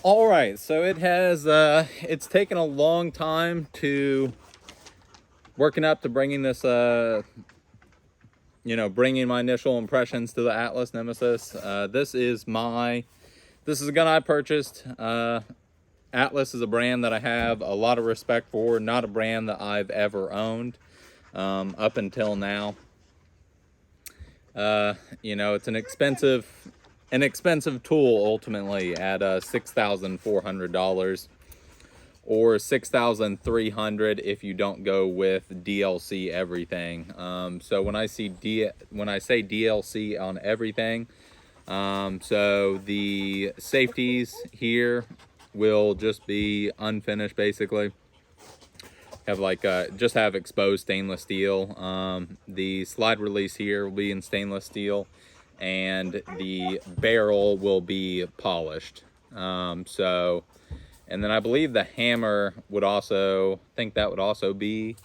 All right, so it's taken a long time to working up to bringing this bringing my initial impressions to the Atlas Nemesis. This is a gun I purchased. Atlas is a brand that I have a lot of respect for, not a brand that I've ever owned up until now. It's an expensive tool ultimately at $6,400 or $6,300 if you don't go with DLC everything. So when I say DLC on everything, so the safeties here will just be unfinished basically. Just have exposed stainless steel. The slide release here will be in stainless steel, and the barrel will be polished. And then I believe the hammer would also be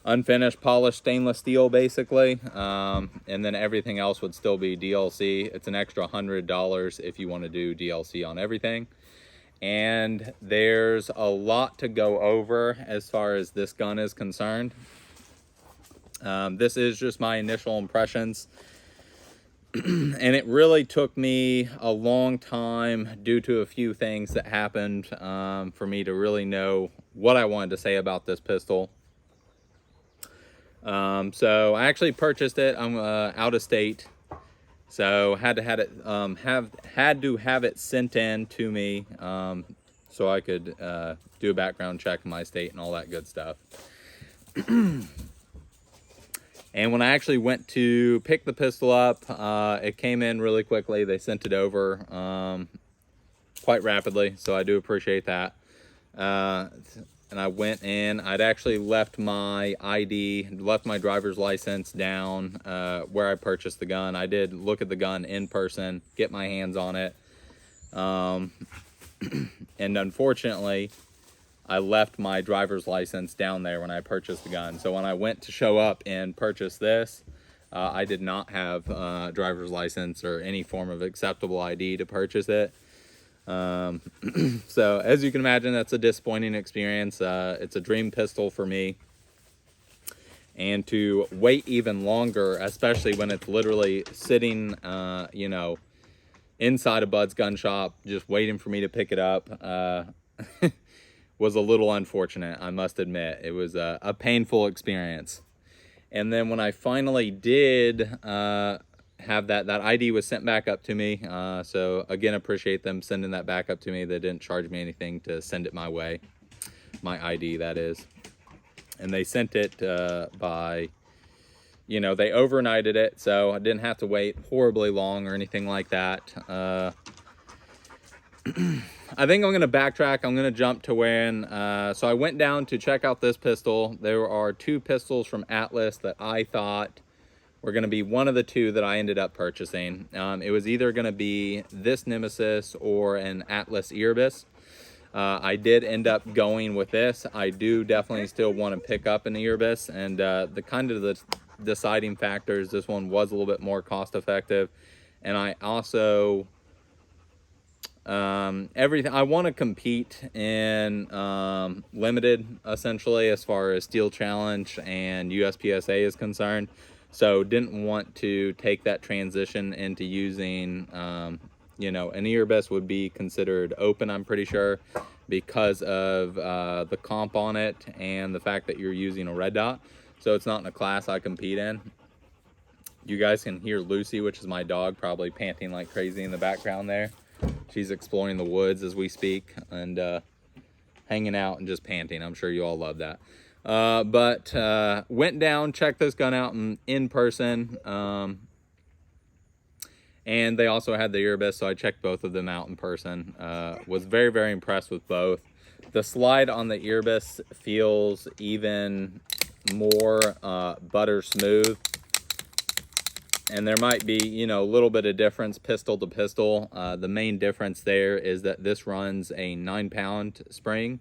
unfinished, polished stainless steel basically. And then everything else would still be DLC. It's an extra $100 if you want to do DLC on everything. And there's a lot to go over as far as this gun is concerned. This is just my initial impressions. And it really took me a long time due to a few things that happened for me to really know what I wanted to say about this pistol. So I actually purchased it. I'm out of state. So had to have it sent in to me so I could do a background check in my state and all that good stuff. And when I actually went to pick the pistol up, it came in really quickly. They sent it over quite rapidly, so I do appreciate that. And I went in. I'd actually left my driver's license down where I purchased the gun. I did look at the gun in person, get my hands on it. And unfortunately, I left my driver's license down there when I purchased the gun. So when I went to show up and purchase this, I did not have a driver's license or any form of acceptable ID to purchase it. So as you can imagine, that's a disappointing experience. It's a dream pistol for me, and to wait even longer, especially when it's literally sitting, inside a Bud's gun shop, just waiting for me to pick it up, was a little unfortunate. I must admit, it was a painful experience. And then when I finally did, have that ID was sent back up to me. So again, appreciate them sending that back up to me. They didn't charge me anything to send it my way, my ID that is. And they sent it by, they overnighted it, so I didn't have to wait horribly long or anything like that. I think I'm going to backtrack. I'm going to jump to when, so I went down to check out this pistol. There are two pistols from Atlas that I thought were going to be one of the two that I ended up purchasing. It was either going to be this Nemesis or an Atlas Erebus. I did end up going with this. I do definitely still want to pick up an Erebus, and the deciding factors, this one was a little bit more cost effective. And I also I want to compete in limited, essentially, as far as Steel Challenge and USPSA is concerned. So didn't want to take that transition into using, an Erebus would be considered open, I'm pretty sure, because of the comp on it and the fact that you're using a red dot. So it's not in a class I compete in. You guys can hear Lucy, which is my dog, probably panting like crazy in the background there. She's exploring the woods as we speak and hanging out and just panting. I'm sure you all love that. But went down, checked this gun out in person, and they also had the Erebus, so I checked both of them out in person. Was very, very impressed with both. The slide on the Erebus feels even more butter smooth, and there might be, a little bit of difference pistol to pistol. The main difference there is that this runs a 9-pound spring,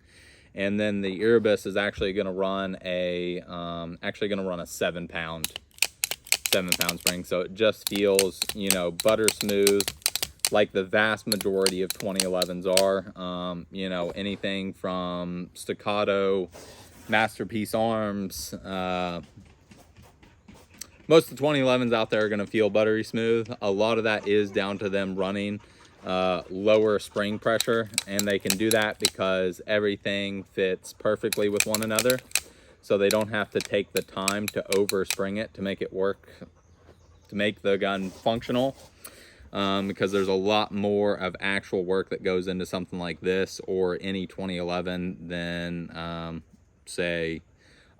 and then the Erebus is actually going to run a 7-pound spring. So it just feels, butter smooth, like the vast majority of 2011s are. You know, anything from Staccato, Masterpiece arms. Most of the 2011s out there are going to feel buttery smooth. A lot of that is down to them running lower spring pressure, and they can do that because everything fits perfectly with one another. So they don't have to take the time to overspring it to make it work, to make the gun functional. Because there's a lot more of actual work that goes into something like this or any 2011 than, say,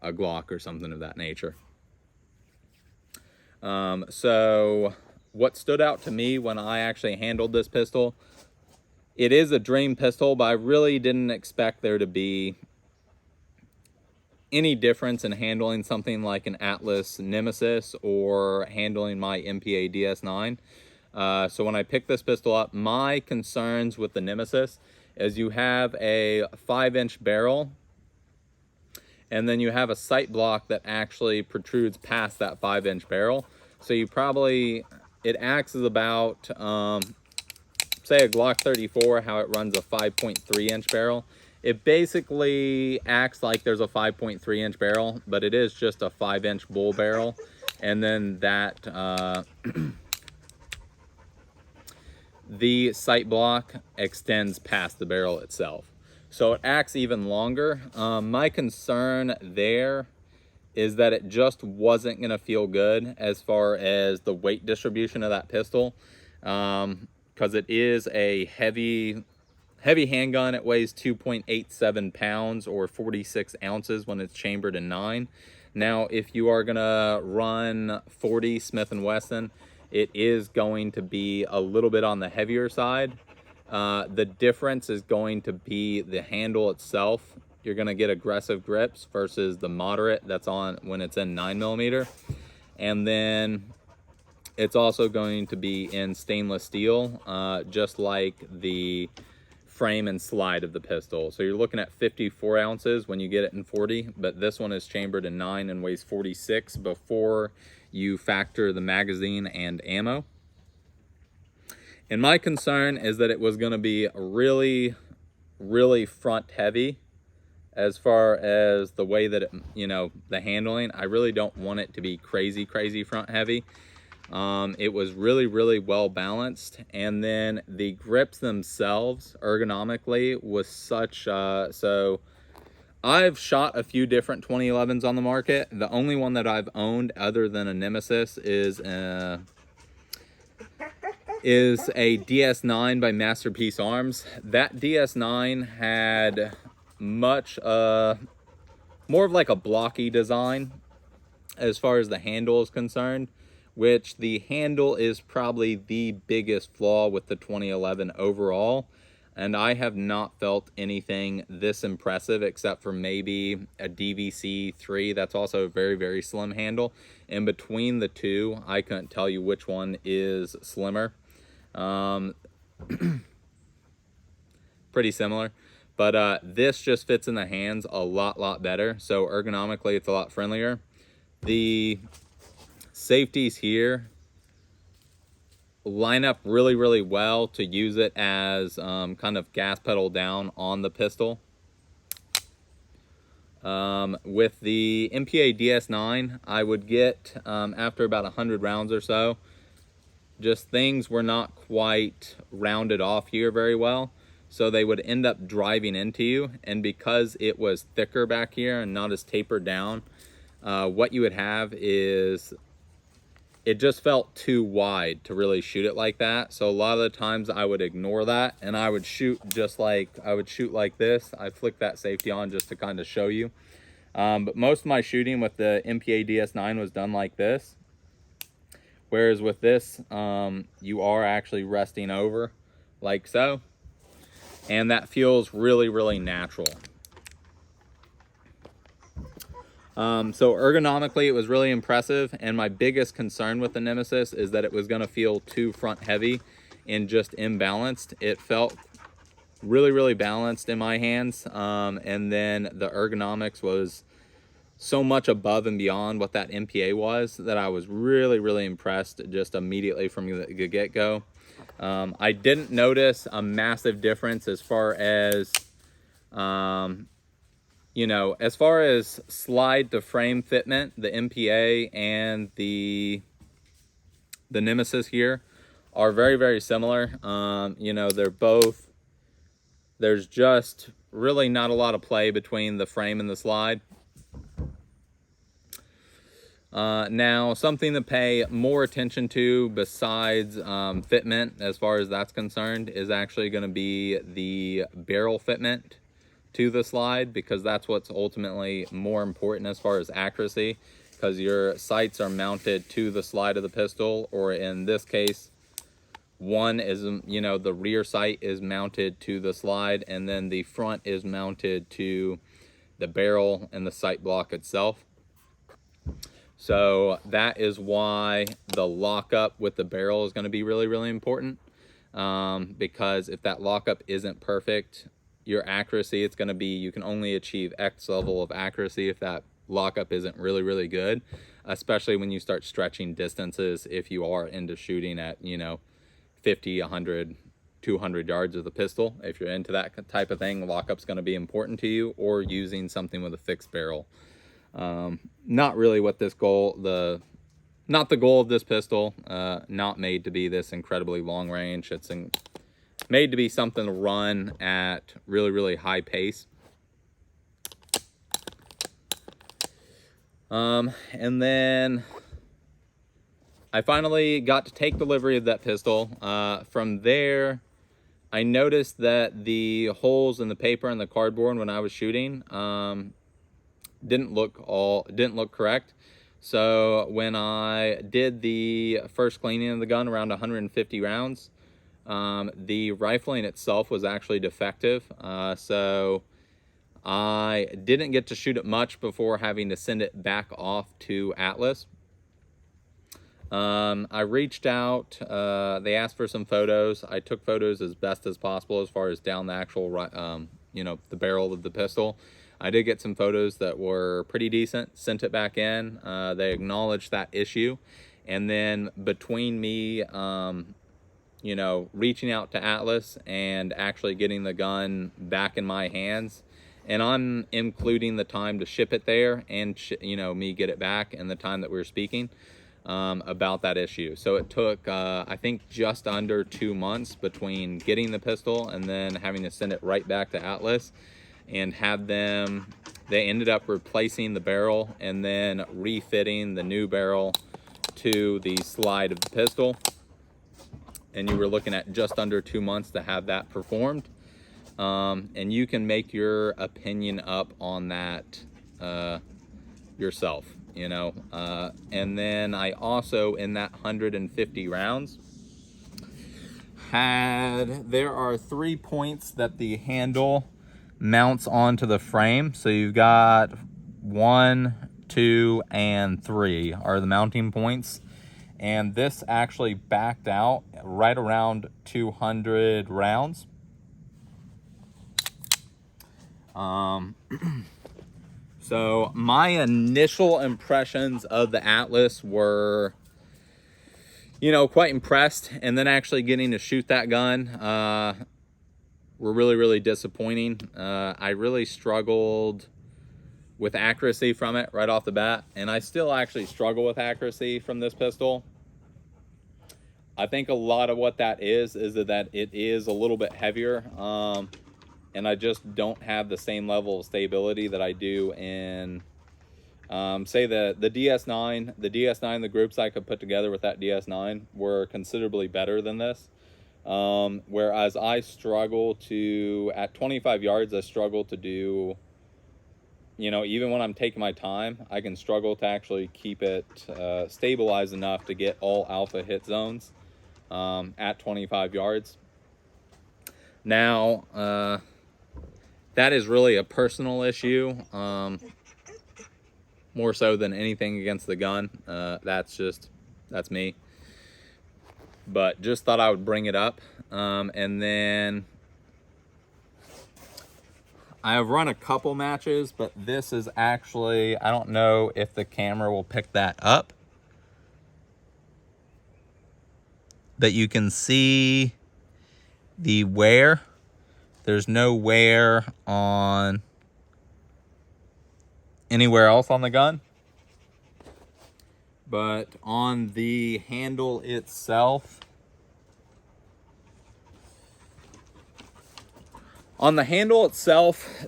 a Glock or something of that nature. So what stood out to me when I actually handled this pistol, it is a dream pistol, but I really didn't expect there to be any difference in handling something like an Atlas Nemesis or handling my MPA DS9. So when I picked this pistol up, my concerns with the Nemesis is you have a 5-inch barrel, and then you have a sight block that actually protrudes past that 5-inch barrel. So you probably, it acts as about, say a Glock 34, how it runs a 5.3-inch barrel. It basically acts like there's a 5.3-inch barrel, but it is just a 5-inch bull barrel. And then that, the sight block extends past the barrel itself. So it acts even longer. My concern there is that it just wasn't going to feel good as far as the weight distribution of that pistol, because it is a heavy handgun. It weighs 2.87 pounds or 46 ounces when it's chambered in 9. Now, if you are going to run 40 Smith & Wesson, it is going to be a little bit on the heavier side. The difference is going to be the handle itself. You're going to get aggressive grips versus the moderate that's on when it's in 9mm. And then it's also going to be in stainless steel, just like the frame and slide of the pistol. So you're looking at 54 ounces when you get it in 40, but this one is chambered in 9 and weighs 46 before you factor the magazine and ammo. And my concern is that it was going to be really, really front heavy as far as the way that it, you know, the handling. I really don't want it to be crazy front heavy. It was really, really well balanced, and then the grips themselves ergonomically was such, so I've shot a few different 2011s on the market. The only one that I've owned other than a Nemesis is a DS9 by Masterpiece Arms. That DS9 had much more of like a blocky design as far as the handle is concerned, which the handle is probably the biggest flaw with the 2011 overall. And I have not felt anything this impressive except for maybe a DVC 3. That's also a very, very slim handle. In between the two, I couldn't tell you which one is slimmer. Pretty similar. But this just fits in the hands a lot better. So ergonomically, it's a lot friendlier. The safeties here line up really, really well to use it as kind of gas pedal down on the pistol. With the MPA DS9, I would get, after about 100 rounds or so, just things were not quite rounded off here very well. So they would end up driving into you. And because it was thicker back here and not as tapered down, what you would have is it just felt too wide to really shoot it like that. So a lot of the times I would ignore that and I would shoot just like, I would shoot like this. I flick that safety on just to kind of show you. But most of my shooting with the MPA DS9 was done like this. Whereas with this, you are actually resting over like so. And that feels really, really natural. So ergonomically, it was really impressive. And my biggest concern with the Nemesis is that it was going to feel too front heavy and just imbalanced. It felt really, really balanced in my hands. And then the ergonomics was so much above and beyond what that MPA was that I was really, really impressed just immediately from the get-go. I didn't notice a massive difference as far as, you know, as far as slide to frame fitment. The MPA and the Nemesis here are very, very similar. You know, they're both, there's just really not a lot of play between the frame and the slide. Now, something to pay more attention to besides fitment, as far as that's concerned, is actually going to be the barrel fitment to the slide, because that's what's ultimately more important as far as accuracy, because your sights are mounted to the slide of the pistol, or in this case, one is, you know, the rear sight is mounted to the slide, and then the front is mounted to the barrel and the sight block itself. So that is why the lockup with the barrel is going to be really, really important, because if that lockup isn't perfect, your accuracy, it's going to be, you can only achieve X level of accuracy if that lockup isn't really, really good, especially when you start stretching distances. If you are into shooting at, you know, 50, 100, 200 yards of the pistol, if you're into that type of thing, lockup's going to be important to you, or using something with a fixed barrel. Not really what this goal, not the goal of this pistol. Not made to be this incredibly long range. It's made to be something to run at really, really high pace. And then I finally got to take delivery of that pistol. From there, I noticed that the holes in the paper and the cardboard when I was shooting, didn't look correct. So when I did the first cleaning of the gun, around 150 rounds, the rifling itself was actually defective. So I didn't get to shoot it much before having to send it back off to Atlas. I reached out, they asked for some photos. I took photos as best as possible as far as down the actual, you know, the barrel of the pistol. I did get some photos that were pretty decent, sent it back in. They acknowledged that issue. And then between me, you know, reaching out to Atlas and actually getting the gun back in my hands, and I'm including the time to ship it there and, you know, me get it back and the time that we were speaking about that issue. So it took, I think, just under 2 months between getting the pistol and then having to send it right back to Atlas, and had them, they ended up replacing the barrel and then refitting the new barrel to the slide of the pistol. And you were looking at just under 2 months to have that performed. And you can make your opinion up on that yourself, you know. And then I also, in that 150 rounds, there are 3 points that the handle mounts onto the frame. So you've got 1, 2, and 3 are the mounting points. And this actually backed out right around 200 rounds. So my initial impressions of the Atlas were, you know, quite impressed. And then actually getting to shoot that gun, were really, really disappointing. I really struggled with accuracy from it right off the bat, and I still actually struggle with accuracy from this pistol. I think a lot of what that is that it is a little bit heavier, and I just don't have the same level of stability that I do in, say, the DS9. The DS9, the groups I could put together with that DS9 were considerably better than this. Whereas I struggle to, at 25 yards, I struggle to do, you know, even when I'm taking my time, I can struggle to actually keep it stabilized enough to get all alpha hit zones at 25 yards. Now, that is really a personal issue, more so than anything against the gun. That's me. But just thought I would bring it up. And then I have run a couple matches, but this is actually, I don't know if the camera will pick that up, but you can see the wear. There's no wear on anywhere else on the gun, but on the handle itself,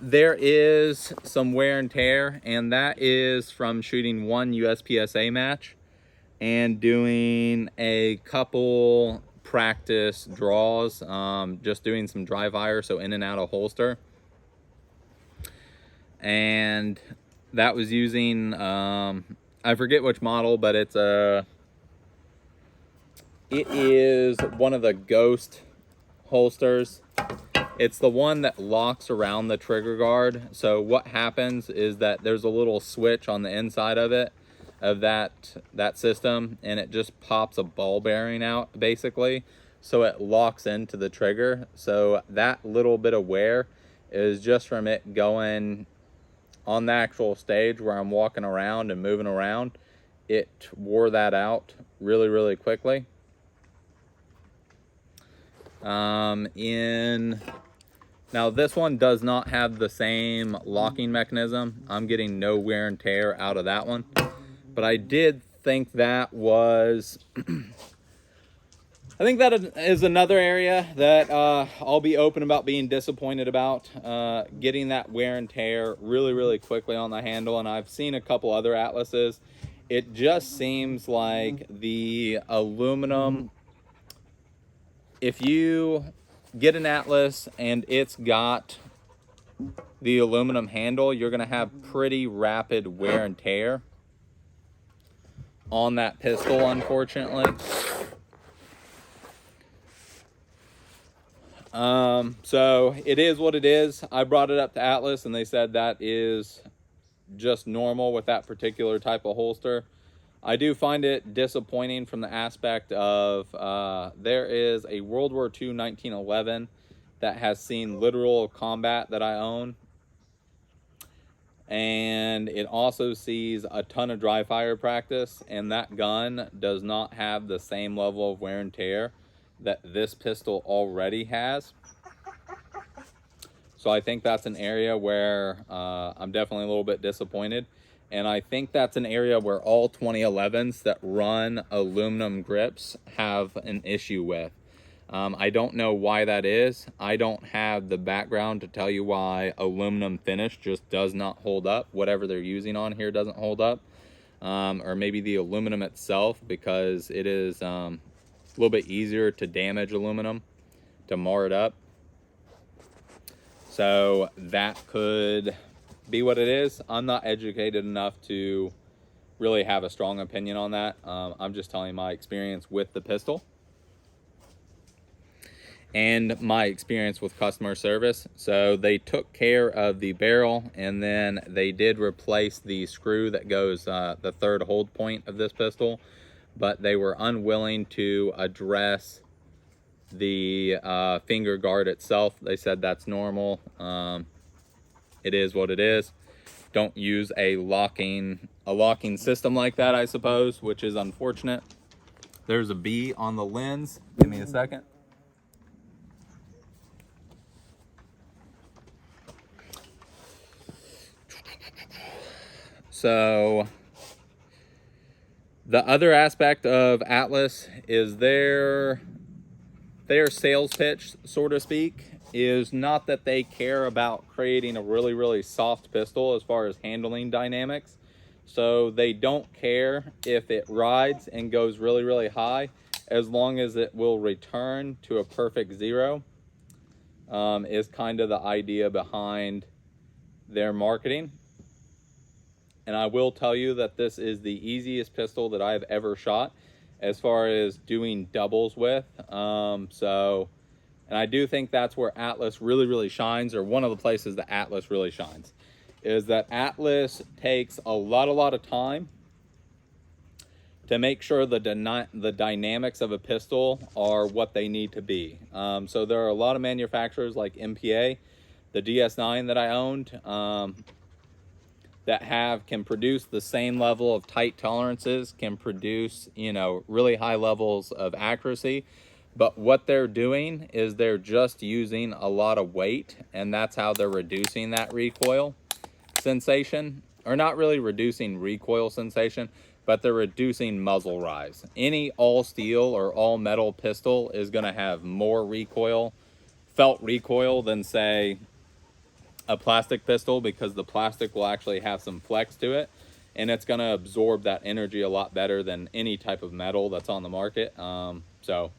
there is some wear and tear, and that is from shooting one USPSA match and doing a couple practice draws, just doing some dry fire, so in and out of holster. And that was using, I forget which model, but it is one of the Ghost holsters. It's the one that locks around the trigger guard. So what happens is that there's a little switch on the inside of it, of that system, and it just pops a ball bearing out, basically, so it locks into the trigger. So that little bit of wear is just from it going on the actual stage where I'm walking around and moving around. It wore that out really, really quickly. Now this one does not have the same locking mechanism. I'm getting no wear and tear out of that one, but I did think that was I think that is another area that I'll be open about being disappointed about, getting that wear and tear really, really quickly on the handle. And I've seen a couple other Atlases. It just seems like the aluminum, if you get an Atlas and it's got the aluminum handle, you're gonna have pretty rapid wear and tear on that pistol, unfortunately. So it is what it is. I brought it up to Atlas and they said that is just normal with that particular type of holster. I do find it disappointing from the aspect of there is a World War II 1911 that has seen literal combat that I own, and it also sees a ton of dry fire practice, and that gun does not have the same level of wear and tear that this pistol already has. So I think that's an area where I'm definitely a little bit disappointed. And I think that's an area where all 2011s that run aluminum grips have an issue with. I don't know why that is. I don't have the background to tell you why aluminum finish just does not hold up. Whatever they're using on here doesn't hold up. Or maybe the aluminum itself, because it is a little bit easier to damage aluminum, to mar it up. So that could be what it is. I'm not educated enough to really have a strong opinion on that. I'm just telling my experience with the pistol and my experience with customer service. So they took care of the barrel, and then they did replace the screw that goes the third hold point of this pistol, but they were unwilling to address the finger guard itself. They said that's normal. It is what it is. Don't use a locking system like that, I suppose, which is unfortunate. There's a bee on the lens. Give me a second. So the other aspect of Atlas is their sales pitch, so to speak, is not that they care about creating a really, really soft pistol as far as handling dynamics. So they don't care if it rides and goes really, really high, as long as it will return to a perfect zero, is kind of the idea behind their marketing. And I will tell you that this is the easiest pistol that I've ever shot as far as doing doubles with. And I do think that's where Atlas really, really shines, or one of the places that Atlas really shines, is that Atlas takes a lot of time to make sure the dynamics of a pistol are what they need to be. So there are a lot of manufacturers like MPA the DS9 that I owned, that can produce the same level of tight tolerances, can produce, you know, really high levels of accuracy. But what they're doing is they're just using a lot of weight, and that's how they're reducing that recoil sensation. Or not really reducing recoil sensation, but they're reducing muzzle rise. Any all steel or all metal pistol is going to have more recoil, felt recoil, than say a plastic pistol, because the plastic will actually have some flex to it, and it's going to absorb that energy a lot better than any type of metal that's on the market. So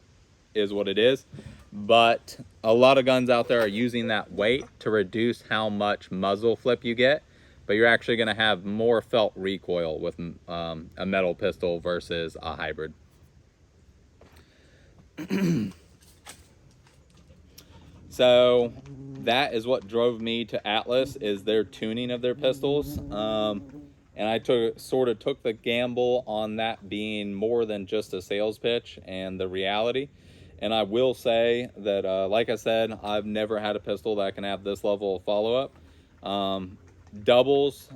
is what it is. But a lot of guns out there are using that weight to reduce how much muzzle flip you get, but you're actually going to have more felt recoil with a metal pistol versus a hybrid. So that is what drove me to Atlas, is their tuning of their pistols. And I sort of took the gamble on that being more than just a sales pitch and the reality. And I will say that, like I said, I've never had a pistol that can have this level of follow-up. Doubles,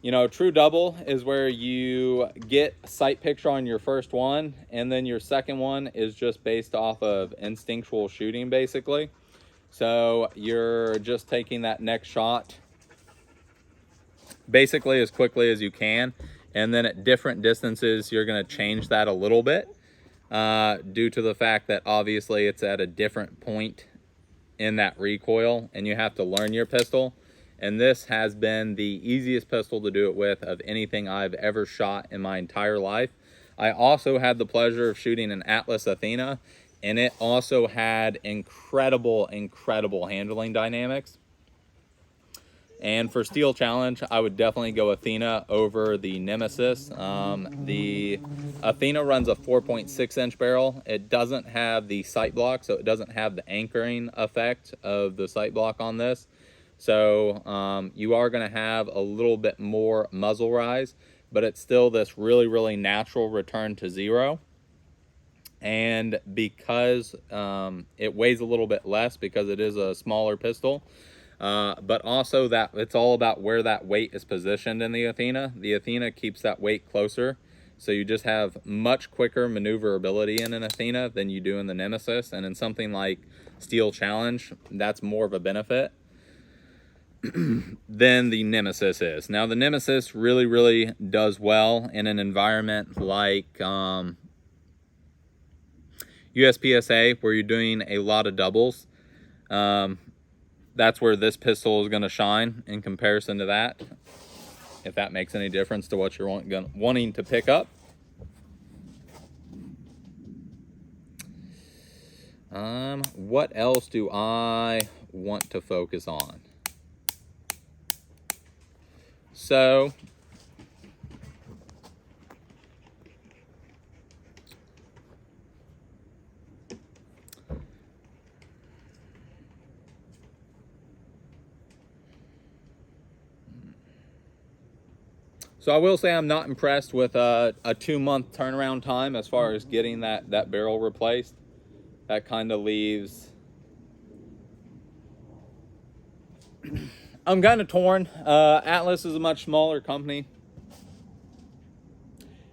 you know, true double is where you get sight picture on your first one, and then your second one is just based off of instinctual shooting, basically. So you're just taking that next shot basically as quickly as you can, and then at different distances you're going to change that a little bit, due to the fact that obviously it's at a different point in that recoil, and you have to learn your pistol. And this has been the easiest pistol to do it with of anything I've ever shot in my entire life. I also had the pleasure of shooting an Atlas Athena, and it also had incredible handling dynamics. And for steel challenge, I would definitely go Athena over the Nemesis. The Athena runs a 4.6 inch barrel. It doesn't have the sight block, so it doesn't have the anchoring effect of the sight block on this. So you are going to have a little bit more muzzle rise, but it's still this really natural return to zero. And because it weighs a little bit less, because it is a smaller pistol, but also that it's all about where that weight is positioned in the Athena. The Athena keeps that weight closer, so you just have much quicker maneuverability in an Athena than you do in the Nemesis. And in something like Steel Challenge, that's more of a benefit than the Nemesis is. Now the Nemesis really does well in an environment like USPSA, where you're doing a lot of doubles. That's where this pistol is going to shine in comparison to that, if that makes any difference to what you're wanting to pick up. What else do I want to focus on? So I will say I'm not impressed with a 2-month turnaround time as far as getting that barrel replaced. That kind of leaves... I'm kind of torn. Atlas is a much smaller company.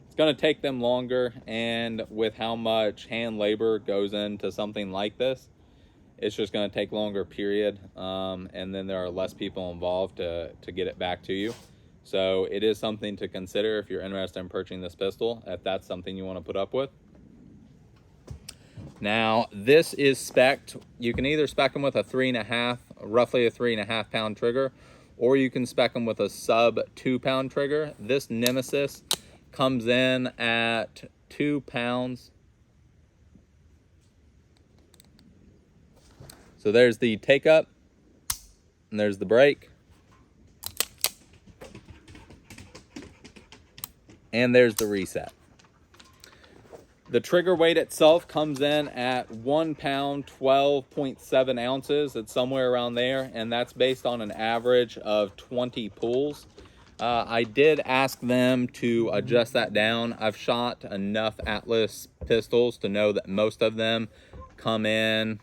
It's going to take them longer, and with how much hand labor goes into something like this, it's just going to take longer, period. And then there are less people involved to get it back to you. So it is something to consider if you're interested in purchasing this pistol, if that's something you want to put up with. Now, this is spec'd. You can either spec them with a roughly a 3.5 pound trigger, or you can spec them with a sub 2 pound trigger. This Nemesis comes in at 2 pounds. So there's the take up, and there's the break, and there's the reset. The trigger weight itself comes in at 1 pound, 12.7 ounces. It's somewhere around there, and that's based on an average of 20 pulls. I did ask them to adjust that down. I've shot enough Atlas pistols to know that most of them come in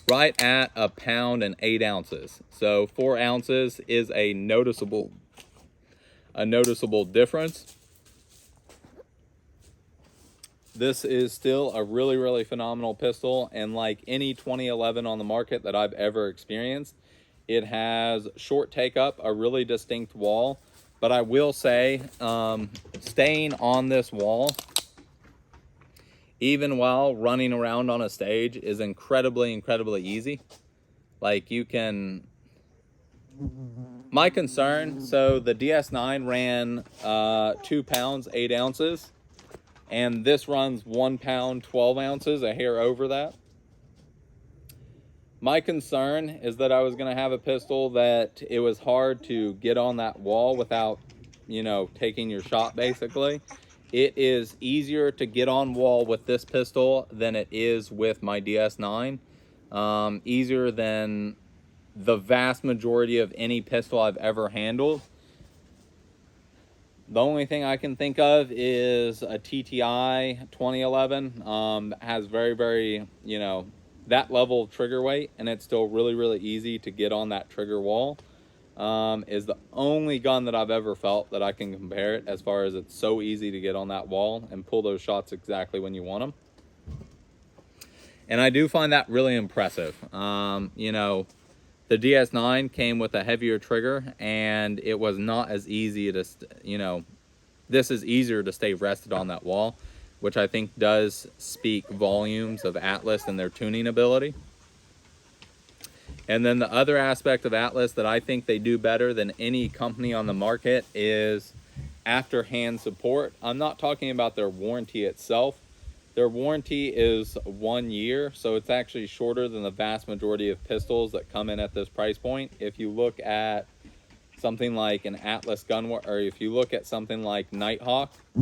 right at 1 pound and 8 ounces. So 4 ounces is a noticeable difference. This is still a really, really phenomenal pistol, and like any 2011 on the market that I've ever experienced, it has short take up, a really distinct wall. But I will say, staying on this wall, even while running around on a stage, is incredibly, incredibly easy. Like, you can... My concern, so the DS9 ran 2 pounds, 8 ounces, and this runs 1 pound, 12 ounces, a hair over that. My concern is that I was going to have a pistol that it was hard to get on that wall without, you know, taking your shot, basically. It is easier to get on wall with this pistol than it is with my DS9. Easier than the vast majority of any pistol I've ever handled. The only thing I can think of is a TTI 2011. Has very, very, you know, that level of trigger weight, and it's still really, really easy to get on that trigger wall. Is the only gun that I've ever felt that I can compare it, as far as it's so easy to get on that wall and pull those shots exactly when you want them. And I do find that really impressive. You know, the DS9 came with a heavier trigger, and it was not as easy to, you know, this is easier to stay rested on that wall, which I think does speak volumes of Atlas and their tuning ability. And then the other aspect of Atlas that I think they do better than any company on the market is after-hand support. I'm not talking about their warranty itself. Their warranty is 1 year, so it's actually shorter than the vast majority of pistols that come in at this price point. If you look at something like an Atlas Gunworks, or if you look at something like Nighthawk, they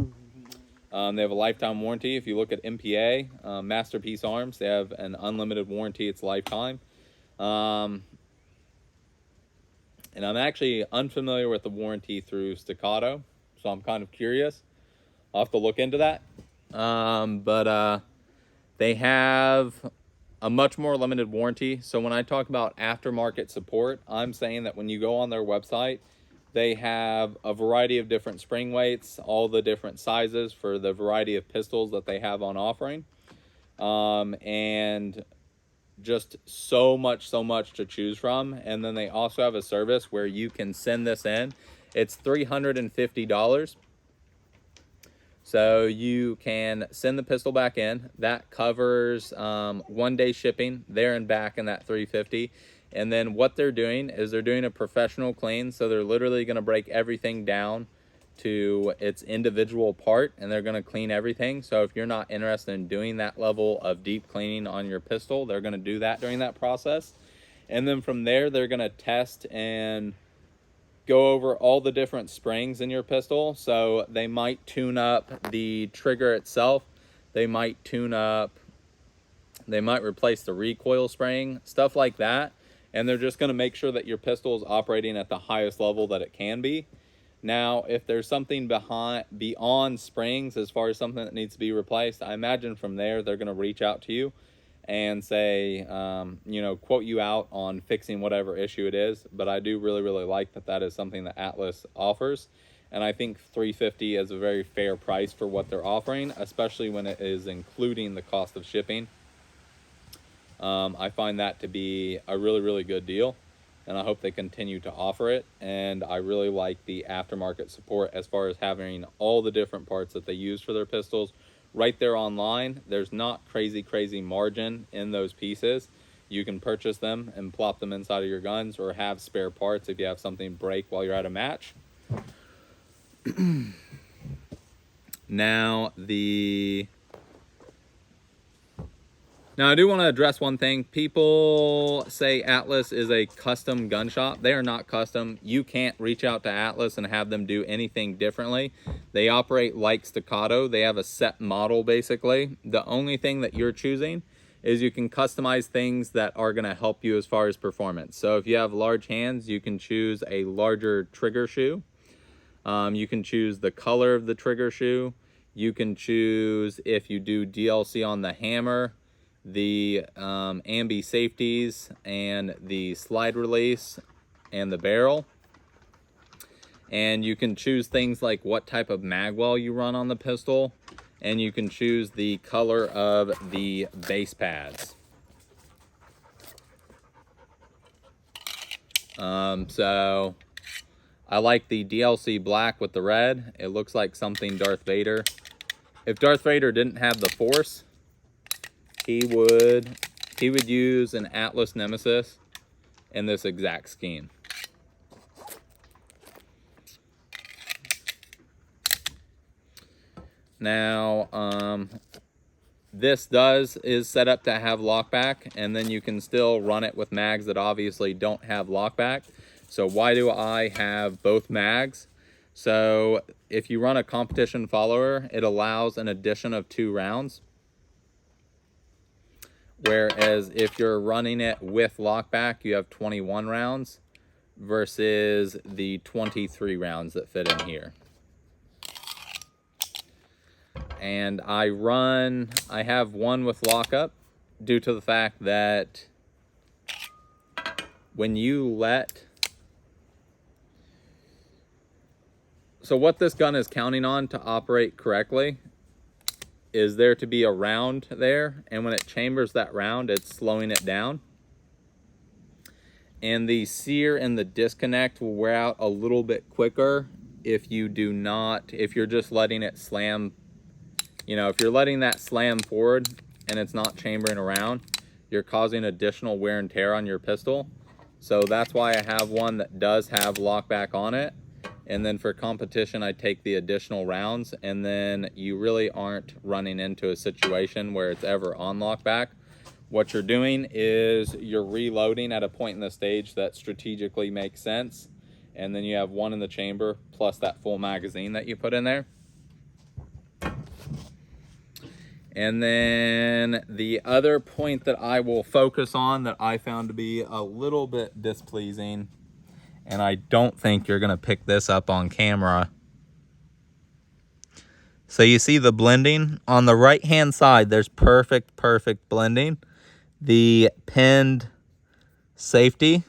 have a lifetime warranty. If you look at MPA, Masterpiece Arms, they have an unlimited warranty. It's lifetime. And I'm actually unfamiliar with the warranty through Staccato, so I'm kind of curious. I'll have to look into that. But they have a much more limited warranty. So when I talk about aftermarket support, I'm saying that when you go on their website, they have a variety of different spring weights, all the different sizes for the variety of pistols that they have on offering. And just so much to choose from. And then they also have a service where you can send this in. It's $350. So you can send the pistol back in. That covers 1 day shipping there and back in that $350. And then what they're doing is they're doing a professional clean. So they're literally going to break everything down to its individual part, and they're going to clean everything. So if you're not interested in doing that level of deep cleaning on your pistol, they're going to do that during that process. And then from there, they're going to test and go over all the different springs in your pistol. So they might tune up the trigger itself. They might replace the recoil spring, stuff like that. And they're just going to make sure that your pistol is operating at the highest level that it can be. Now, if there's something beyond springs, as far as something that needs to be replaced, I imagine from there they're going to reach out to you and say, you know, quote you out on fixing whatever issue it is. But I do really, really like that that is something that Atlas offers. And I think $350 is a very fair price for what they're offering, especially when it is including the cost of shipping. I find that to be a really, really good deal, and I hope they continue to offer it. And I really like the aftermarket support as far as having all the different parts that they use for their pistols right there online. There's not crazy margin in those pieces. You can purchase them and plop them inside of your guns, or have spare parts if you have something break while you're at a match. Now I do want to address one thing. People say Atlas is a custom gun shop. They are not custom. You can't reach out to Atlas and have them do anything differently. They operate like Staccato. They have a set model, basically. The only thing that you're choosing is you can customize things that are going to help you as far as performance. So if you have large hands, you can choose a larger trigger shoe. You can choose the color of the trigger shoe. You can choose if you do DLC on the hammer. the ambi safeties and the slide release and the barrel. And you can choose things like what type of magwell you run on the pistol, and you can choose the color of the base pads. So I like the DLC black with the red. It looks like something Darth Vader. If Darth Vader didn't have the Force, he would use an Atlas Nemesis in this exact scheme. Now, this is set up to have lockback, and then you can still run it with mags that obviously don't have lockback. So why do I have both mags? So if you run a competition follower, it allows an addition of 2 rounds. Whereas if you're running it with lockback, you have 21 rounds versus the 23 rounds that fit in here. And I have one with lockup due to the fact that when you so what this gun is counting on to operate correctly is there to be a round there, and when it chambers that round, it's slowing it down. And the sear and the disconnect will wear out a little bit quicker if you're just letting it slam. If you're letting that slam forward and it's not chambering around, you're causing additional wear and tear on your pistol. So that's why I have one that does have lockback on it. And then for competition, I take the additional rounds, and then you really aren't running into a situation where it's ever on lockback. What you're doing is you're reloading at a point in the stage that strategically makes sense. And then you have one in the chamber plus that full magazine that you put in there. And then the other point that I will focus on that I found to be a little bit displeasing, and I don't think you're going to pick this up on camera. So you see the blending? On the right-hand side, there's perfect blending. The pinned safety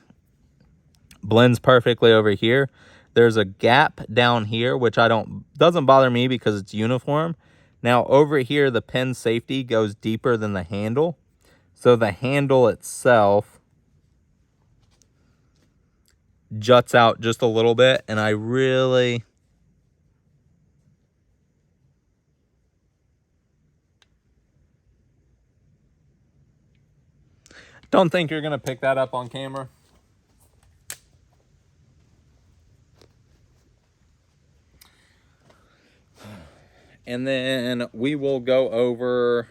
blends perfectly over here. There's a gap down here, which doesn't bother me because it's uniform. Now over here, the pin safety goes deeper than the handle. So the handle itself juts out just a little bit, and I really don't think you're gonna pick that up on camera. And then we will go over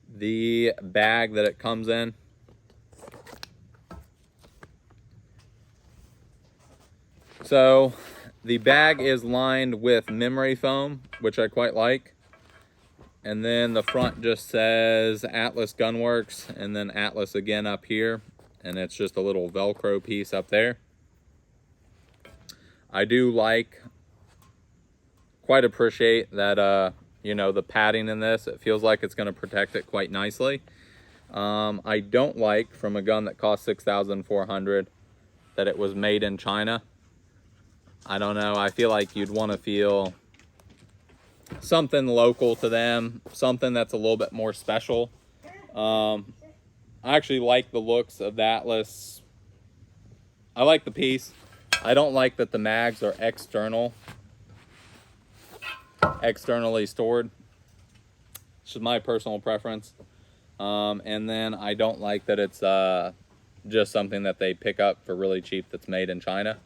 the bag that it comes in. So the bag is lined with memory foam, which I quite like. And then the front just says Atlas Gunworks, and then Atlas again up here. And it's just a little Velcro piece up there. I do quite appreciate that, the padding in this. It feels like it's going to protect it quite nicely. I don't like, from a gun that cost $6,400, that it was made in China. I don't know. I feel like you'd want to feel something local to them, something that's a little bit more special. I actually like the looks of the Atlas. I like the piece. I don't like that the mags are externally stored. It's just my personal preference. And then I don't like that it's just something that they pick up for really cheap that's made in China.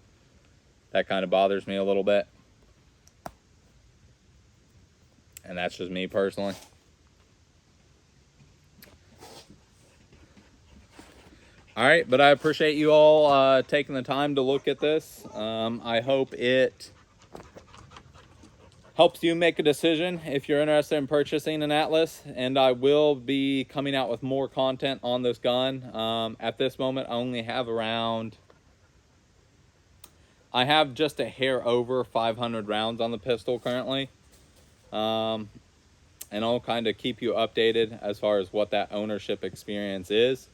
That kind of bothers me a little bit. And that's just me personally. All right, but I appreciate you all taking the time to look at this. I hope it helps you make a decision if you're interested in purchasing an Atlas, and I will be coming out with more content on this gun. At this moment, I only have I have just a hair over 500 rounds on the pistol currently. and I'll kind of keep you updated as far as what that ownership experience is.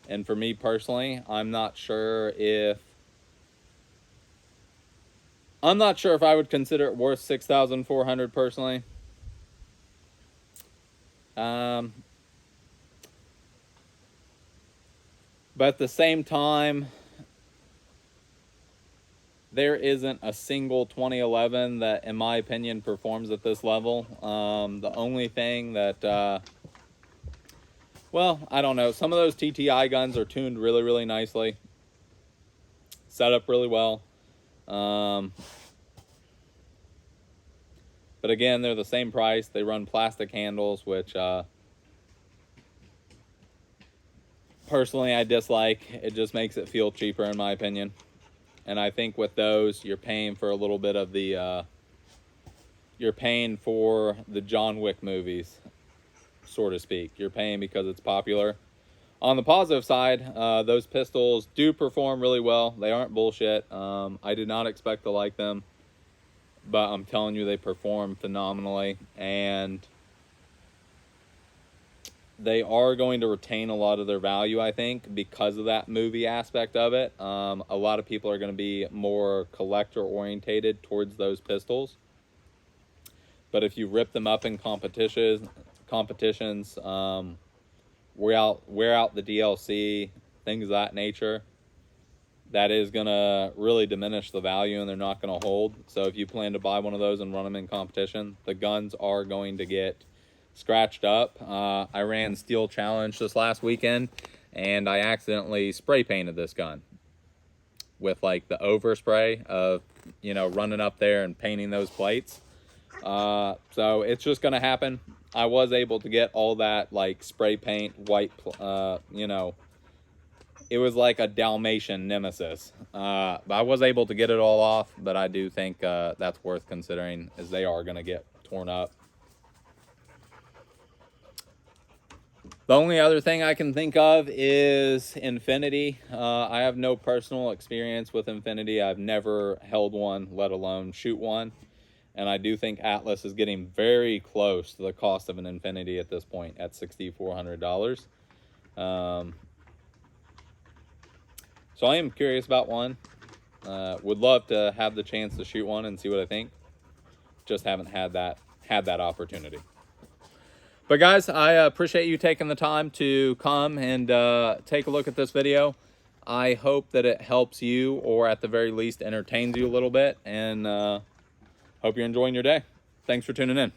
And for me personally, I'm not sure if I would consider it worth $6,400 personally. But at the same time, there isn't a single 2011 that, in my opinion, performs at this level. The only thing that, well, I don't know. Some of those TTI guns are tuned really, really nicely. Set up really well. But again, they're the same price. They run plastic handles, which personally I dislike. It just makes it feel cheaper, in my opinion. And I think with those, you're paying for a little bit of the, you're paying for the John Wick movies, so to speak. You're paying because it's popular. On the positive side, those pistols do perform really well. They aren't bullshit. I did not expect to like them, but I'm telling you, they perform phenomenally. And they are going to retain a lot of their value, I think, because of that movie aspect of it. A lot of people are going to be more collector-orientated towards those pistols. But if you rip them up in competitions, wear out the DLC, things of that nature, that is going to really diminish the value, and they're not going to hold. So if you plan to buy one of those and run them in competition, the guns are going to get scratched up. I ran Steel Challenge this last weekend, and I accidentally spray painted this gun with like the overspray of, you know, running up there and painting those plates. So it's just gonna happen. I was able to get all that like spray paint white, you know, it was like a Dalmatian Nemesis. But I was able to get it all off, but I do think that's worth considering, as they are gonna get torn up. The only other thing I can think of is Infinity. I have no personal experience with Infinity. I've never held one, let alone shoot one. And I do think Atlas is getting very close to the cost of an Infinity at this point, at $6,400. So I am curious about one. Would love to have the chance to shoot one and see what I think. Just haven't had that opportunity. But guys, I appreciate you taking the time to come and take a look at this video. I hope that it helps you, or at the very least entertains you a little bit, and hope you're enjoying your day. Thanks for tuning in.